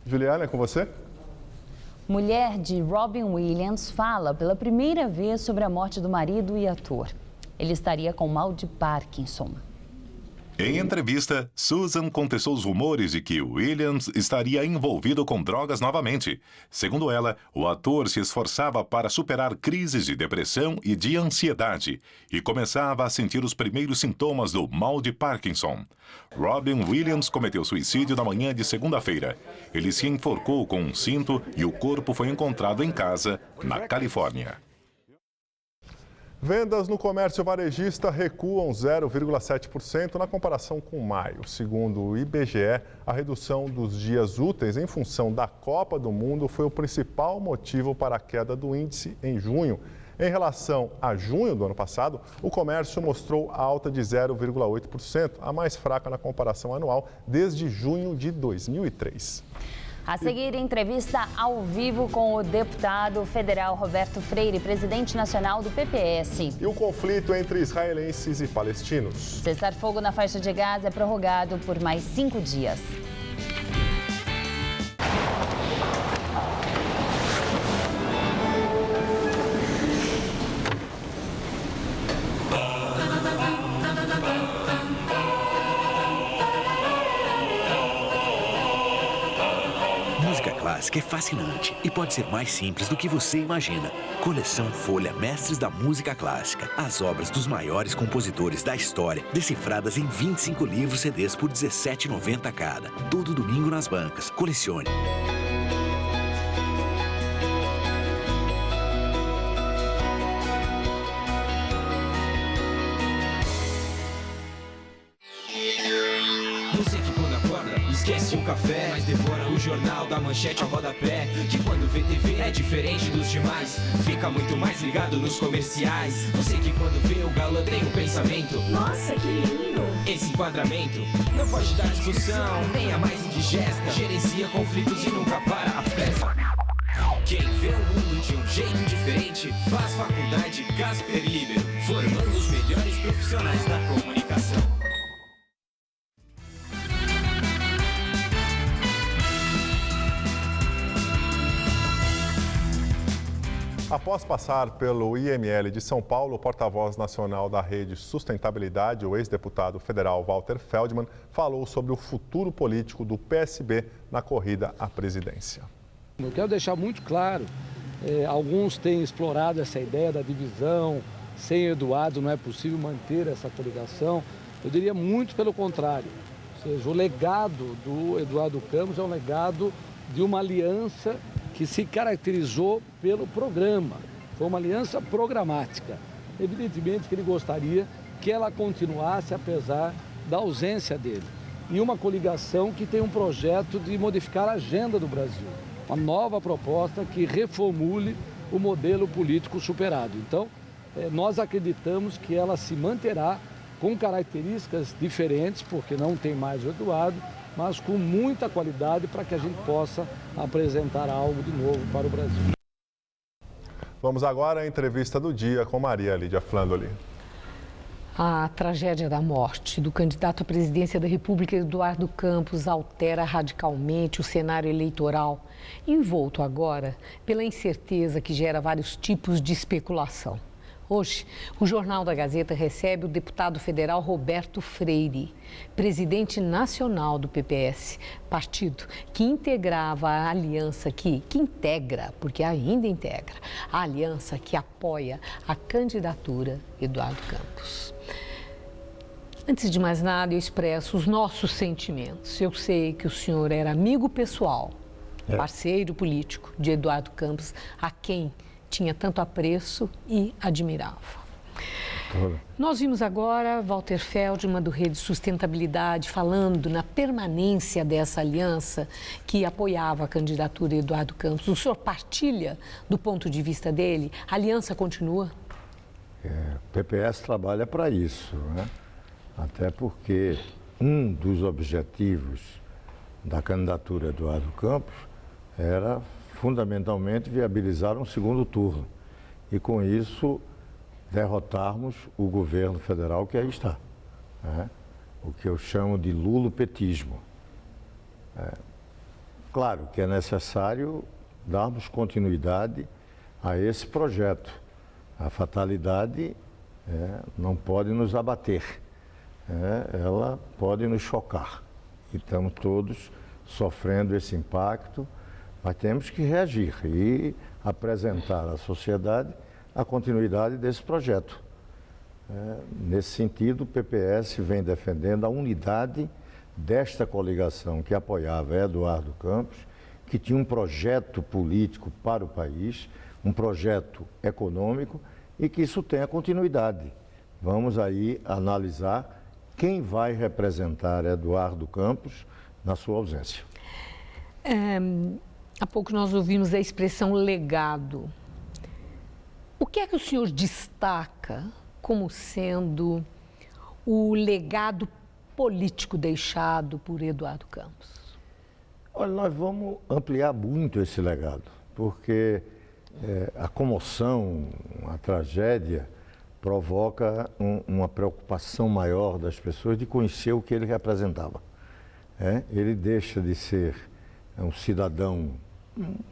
Juliana, é com você? Mulher de Robin Williams fala pela primeira vez sobre a morte do marido e ator. Ele estaria com mal de Parkinson. Em entrevista, Susan contestou os rumores de que Williams estaria envolvido com drogas novamente. Segundo ela, o ator se esforçava para superar crises de depressão e de ansiedade e começava a sentir os primeiros sintomas do mal de Parkinson. Robin Williams cometeu suicídio na manhã de segunda-feira. Ele se enforcou com um cinto e o corpo foi encontrado em casa, na Califórnia. Vendas no comércio varejista recuam 0,7% na comparação com maio. Segundo o IBGE, a redução dos dias úteis em função da Copa do Mundo foi o principal motivo para a queda do índice em junho. Em relação a junho do ano passado, o comércio mostrou alta de 0,8%, a mais fraca na comparação anual desde junho de 2003. A seguir, entrevista ao vivo com o deputado federal Roberto Freire, presidente nacional do PPS. E o conflito entre israelenses e palestinos. Cessar-fogo na faixa de Gaza é prorrogado por mais 5 dias. Que é fascinante e pode ser mais simples do que você imagina. Coleção Folha Mestres da Música Clássica. As obras dos maiores compositores da história, decifradas em 25 livros CDs por R$ 17,90 cada. Todo domingo nas bancas. Colecione. Esquece o café, mas devora o jornal da manchete ao rodapé. Que quando vê TV é diferente dos demais, fica muito mais ligado nos comerciais. Você que quando vê o galã tem um pensamento: nossa, que lindo! Esse enquadramento não foge da discussão, nem a mais indigesta. Gerencia conflitos e nunca para a festa. Quem vê o mundo de um jeito diferente faz faculdade Casper Libero, formando os melhores profissionais da comunicação. Após passar pelo IML de São Paulo, o porta-voz nacional da Rede Sustentabilidade, o ex-deputado federal Walter Feldman, falou sobre o futuro político do PSB na corrida à presidência. Eu quero deixar muito claro, alguns têm explorado essa ideia da divisão, sem Eduardo não é possível manter essa coligação. Eu diria muito pelo contrário, ou seja, o legado do Eduardo Campos é um legado de uma aliança que se caracterizou pelo programa, foi uma aliança programática. Evidentemente que ele gostaria que ela continuasse apesar da ausência dele. E uma coligação que tem um projeto de modificar a agenda do Brasil, uma nova proposta que reformule o modelo político superado. Então, nós acreditamos que ela se manterá com características diferentes, porque não tem mais o Eduardo, mas com muita qualidade para que a gente possa apresentar algo de novo para o Brasil. Vamos agora à entrevista do dia com Maria Lídia Flandoli. A tragédia da morte do candidato à presidência da República, Eduardo Campos, altera radicalmente o cenário eleitoral, envolto agora pela incerteza que gera vários tipos de especulação. Hoje, o Jornal da Gazeta recebe o deputado federal Roberto Freire, presidente nacional do PPS, partido que integrava a aliança que integra, porque ainda integra, a aliança que apoia a candidatura Eduardo Campos. Antes de mais nada, eu expresso os nossos sentimentos. Eu sei que o senhor era amigo pessoal, parceiro político de Eduardo Campos, a quem tinha tanto apreço e admirava. Nós vimos agora Walter Feldman, do Rede Sustentabilidade, falando na permanência dessa aliança que apoiava a candidatura de Eduardo Campos. O senhor partilha do ponto de vista dele? A aliança continua? O PPS trabalha para isso, né? Até porque um dos objetivos da candidatura de Eduardo Campos era fundamentalmente viabilizar um segundo turno e com isso derrotarmos o governo federal que aí está, né? O que eu chamo de lulopetismo. Claro que é necessário darmos continuidade a esse projeto. A fatalidade não pode nos abater, ela pode nos chocar. E estamos todos sofrendo esse impacto, mas temos que reagir e apresentar à sociedade a continuidade desse projeto. Nesse sentido, o PPS vem defendendo a unidade desta coligação que apoiava Eduardo Campos, que tinha um projeto político para o país, um projeto econômico e que isso tenha continuidade. Vamos aí analisar quem vai representar Eduardo Campos na sua ausência. Há pouco nós ouvimos a expressão legado. O que é que o senhor destaca como sendo o legado político deixado por Eduardo Campos? Olha, nós vamos ampliar muito esse legado, porque a comoção, a tragédia, provoca uma preocupação maior das pessoas de conhecer o que ele representava. Ele deixa de ser um cidadão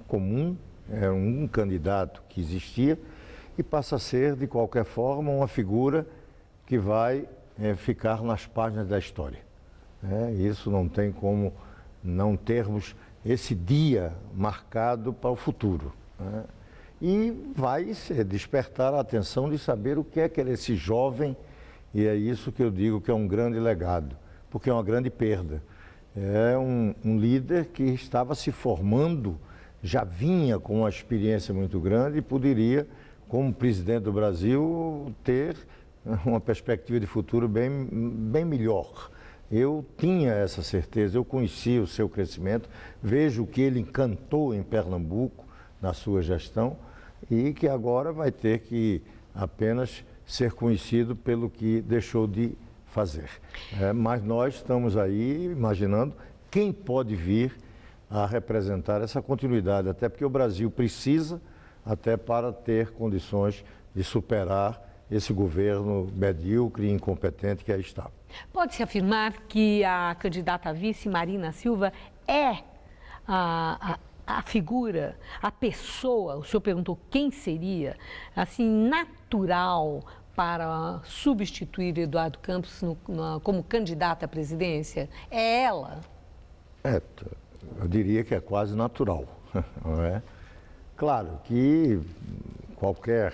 comum, um candidato que existia, e passa a ser, de qualquer forma, uma figura que vai ficar nas páginas da história. Isso não tem como não termos esse dia marcado para o futuro. E vai despertar a atenção de saber o que é esse jovem, e é isso que eu digo que é um grande legado, porque é uma grande perda. É um líder que estava se formando, já vinha com uma experiência muito grande e poderia, como presidente do Brasil, ter uma perspectiva de futuro bem melhor. Eu tinha essa certeza, eu conhecia o seu crescimento, vejo que ele encantou em Pernambuco na sua gestão e que agora vai ter que apenas ser conhecido pelo que deixou de fazer. Mas nós estamos aí imaginando quem pode vir a representar essa continuidade, até porque o Brasil precisa, até para ter condições de superar esse governo medíocre e incompetente que aí está. Pode-se afirmar que a candidata a vice, Marina Silva, é a figura, a pessoa, o senhor perguntou quem seria, assim, natural para substituir Eduardo Campos como candidata à presidência? É ela? Eu diria que é quase natural, não é? Claro que qualquer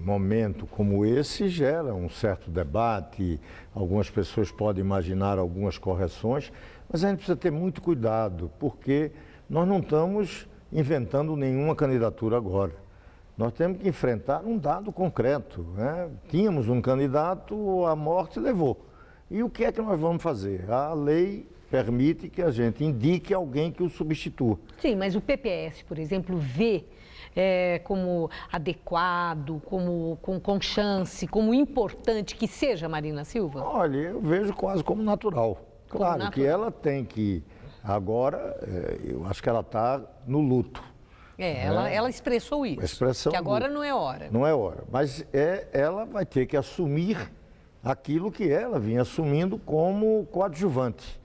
momento como esse gera um certo debate, algumas pessoas podem imaginar algumas correções, mas a gente precisa ter muito cuidado, porque nós não estamos inventando nenhuma candidatura agora. Nós temos que enfrentar um dado concreto, né? Tínhamos um candidato, a morte levou. E o que é que nós vamos fazer? A lei permite que a gente indique alguém que o substitua. Sim, mas o PPS, por exemplo, vê como adequado, com chance, como importante que seja a Marina Silva? Olha, eu vejo quase como natural. Claro que ela tem que, agora, eu acho que ela está no luto. Ela expressou isso, que agora não é hora. Não é hora, mas ela vai ter que assumir aquilo que ela vinha assumindo como coadjuvante.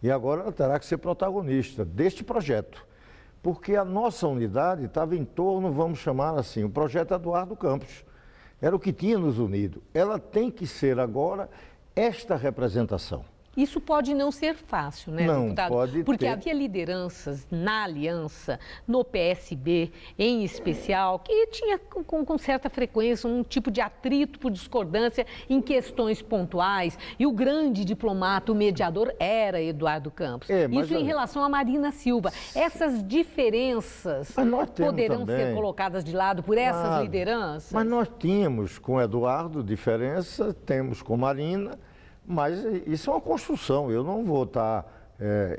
E agora ela terá que ser protagonista deste projeto. Porque a nossa unidade estava em torno, vamos chamar assim, o projeto Eduardo Campos. Era o que tinha nos unido. Ela tem que ser agora esta representação. Isso pode não ser fácil, né, não, deputado? Pode Porque ter. havia lideranças na aliança, no PSB em especial, que tinha com certa frequência um tipo de atrito por discordância em questões pontuais. E o grande diplomata, o mediador, era Eduardo Campos. Isso em relação a Marina Silva. Essas diferenças poderão ser colocadas de lado por essas lideranças? Mas nós tínhamos com Eduardo diferença, temos com Marina. Mas isso é uma construção, eu não vou estar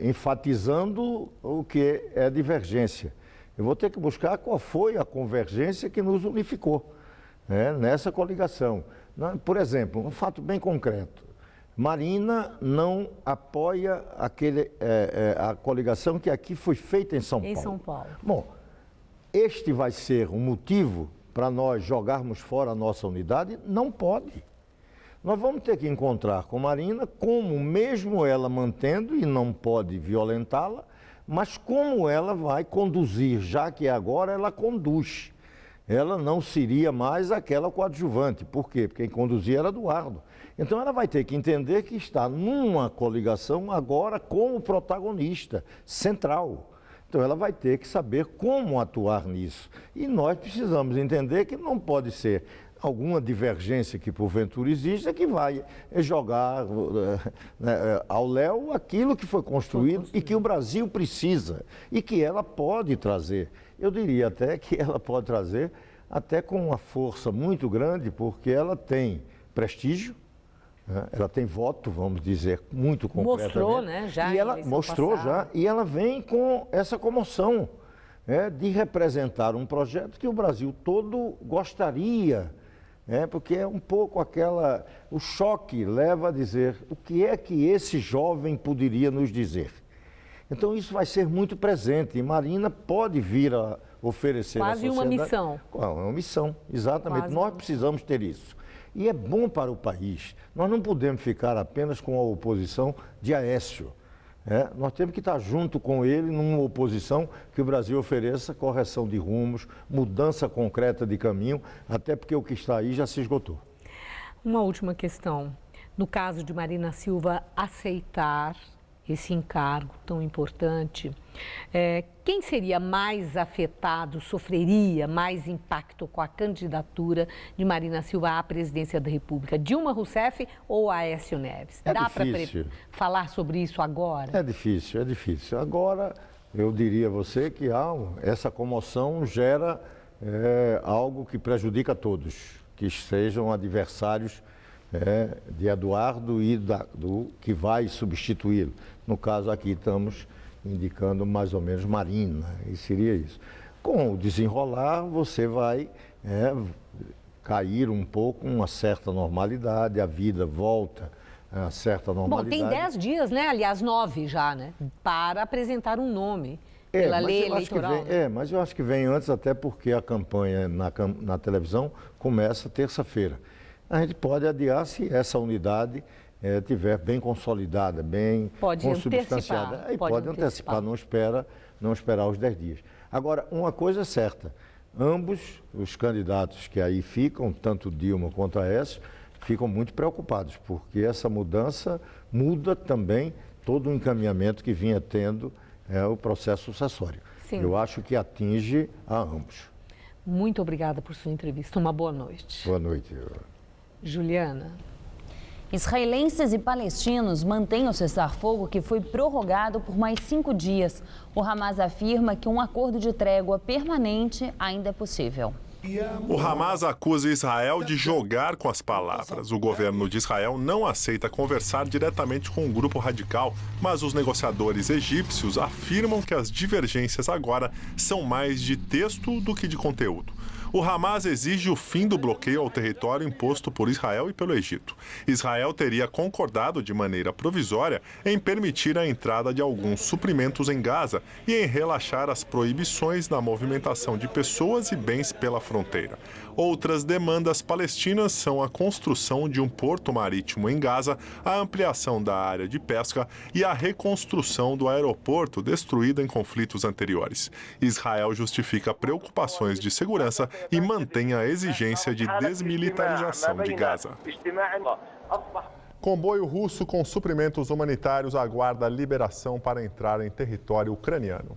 enfatizando o que é divergência. Eu vou ter que buscar qual foi a convergência que nos unificou nessa coligação. Por exemplo, um fato bem concreto. Marina não apoia a coligação que aqui foi feita em São Paulo. Em São Paulo. Bom, este vai ser um motivo para nós jogarmos fora a nossa unidade? Não pode. Nós vamos ter que encontrar com Marina como, mesmo ela mantendo, e não pode violentá-la, mas como ela vai conduzir, já que agora ela conduz. Ela não seria mais aquela coadjuvante. Por quê? Porque quem conduzia era Eduardo. Então ela vai ter que entender que está numa coligação agora como protagonista central. Então ela vai ter que saber como atuar nisso. E nós precisamos entender que não pode ser alguma divergência que porventura exista que vai jogar ao léu aquilo que foi construído e que o Brasil precisa e que ela pode trazer. Eu diria até que ela pode trazer até com uma força muito grande, porque ela tem prestígio, ela tem voto, vamos dizer, muito concretamente. Mostrou, né? Já e ela mostrou já, e ela vem com essa comoção de representar um projeto que o Brasil todo gostaria. Porque é um pouco o choque leva a dizer o que é que esse jovem poderia nos dizer. Então isso vai ser muito presente e Marina pode vir a oferecer à sociedade. Quase uma missão. É uma missão, exatamente. Nós precisamos ter isso. E é bom para o país. Nós não podemos ficar apenas com a oposição de Aécio. Nós temos que estar junto com ele numa oposição que o Brasil ofereça correção de rumos, mudança concreta de caminho, até porque o que está aí já se esgotou. Uma última questão. No caso de Marina Silva aceitar esse encargo tão importante, quem seria mais afetado, sofreria mais impacto com a candidatura de Marina Silva à presidência da República? Dilma Rousseff ou Aécio Neves? Dá para falar sobre isso agora? É difícil, é difícil. Agora, eu diria a você que essa comoção gera algo que prejudica todos, que sejam adversários de Eduardo e do que vai substituí-lo. No caso aqui estamos indicando mais ou menos Marina, e seria isso. Com o desenrolar, você vai cair um pouco uma certa normalidade, a vida volta a certa normalidade. Bom, tem 10 dias, né? Aliás, 9 já, né? Para apresentar um nome pela lei eleitoral. Mas eu acho que vem antes, até porque a campanha na televisão começa terça-feira. A gente pode adiar se essa unidade estiver bem consolidada, bem consubstanciada. Aí pode antecipar, não esperar os 10 dias. Agora, uma coisa é certa, ambos os candidatos que aí ficam, tanto Dilma quanto Aécio, ficam muito preocupados, porque essa mudança muda também todo o encaminhamento que vinha tendo o processo sucessório. Sim. Eu acho que atinge a ambos. Muito obrigada por sua entrevista. Uma boa noite. Boa noite. Juliana. Israelenses e palestinos mantêm o cessar-fogo que foi prorrogado por mais 5 dias. O Hamas afirma que um acordo de trégua permanente ainda é possível. O Hamas acusa Israel de jogar com as palavras. O governo de Israel não aceita conversar diretamente com o grupo radical, mas os negociadores egípcios afirmam que as divergências agora são mais de texto do que de conteúdo. O Hamas exige o fim do bloqueio ao território imposto por Israel e pelo Egito. Israel teria concordado de maneira provisória em permitir a entrada de alguns suprimentos em Gaza e em relaxar as proibições na movimentação de pessoas e bens pela fronteira. Outras demandas palestinas são a construção de um porto marítimo em Gaza, a ampliação da área de pesca e a reconstrução do aeroporto destruído em conflitos anteriores. Israel justifica preocupações de segurança e mantém a exigência de desmilitarização de Gaza. Comboio russo com suprimentos humanitários aguarda liberação para entrar em território ucraniano.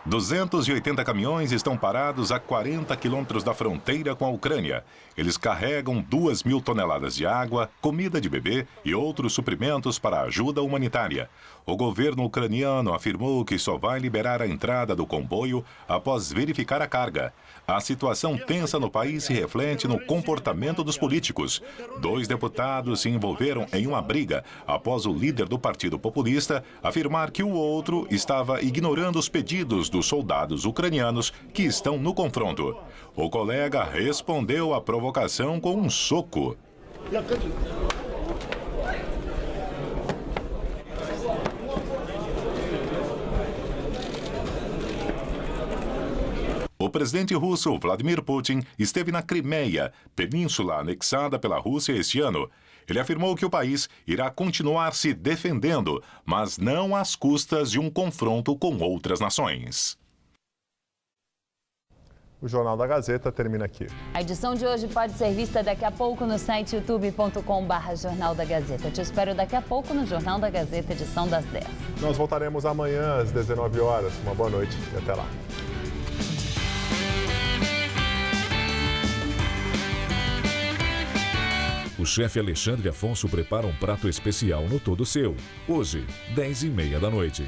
280 caminhões estão parados a 40 quilômetros da fronteira com a Ucrânia. Eles carregam 2.000 toneladas de água, comida de bebê e outros suprimentos para ajuda humanitária. O governo ucraniano afirmou que só vai liberar a entrada do comboio após verificar a carga. A situação tensa no país se reflete no comportamento dos políticos. 2 deputados se envolveram em uma briga após o líder do Partido Populista afirmar que o outro estava ignorando os pedidos dos soldados ucranianos que estão no confronto. O colega respondeu à provocação com um soco. O presidente russo Vladimir Putin esteve na Crimeia, península anexada pela Rússia este ano. Ele afirmou que o país irá continuar se defendendo, mas não às custas de um confronto com outras nações. O Jornal da Gazeta termina aqui. A edição de hoje pode ser vista daqui a pouco no site youtube.com/Jornal da Gazeta. Te espero daqui a pouco no Jornal da Gazeta, edição das 10. Nós voltaremos amanhã às 19 horas. Uma boa noite e até lá. O chefe Alexandre Afonso prepara um prato especial no Todo Seu. Hoje, 10h30 da noite.